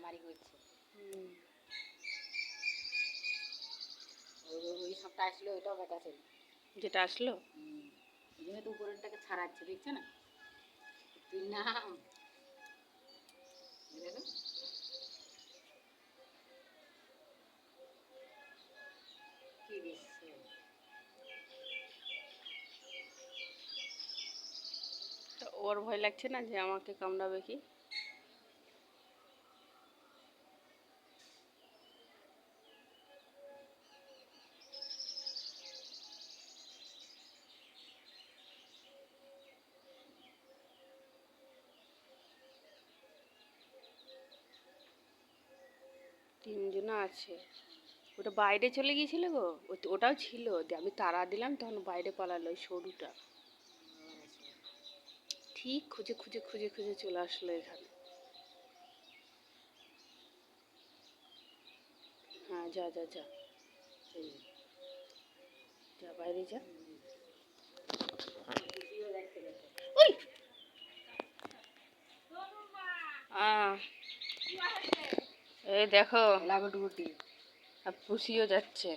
মারামারি করছে। ওই সবটা আসলে ওইটাও বেটা ছিল যেটা আসলো। এই জন্য তো উপরেরটাকে ছাড়াচ্ছে, দেখছো না? তুই নাম দেখো কি দিচ্ছে। ওর ভয় লাগছে না যে আমাকে কামড়াবে কি? তিনজনা আছে। ওটা বাইরে চলে গিয়েছিল গো, ওটাও ছিল, আমি তাড়া দিলাম তখন বাইরে পালালো ওই সরুটা। ঠিক খুঁজে খুঁজে খুঁজে খুঁজে চলে আসলো এখানে। হ্যাঁ, যা যা যা, যা বাইরে যা। ওই এই দেখো, লাগোটুকুটি আর পুষিও যাচ্ছে।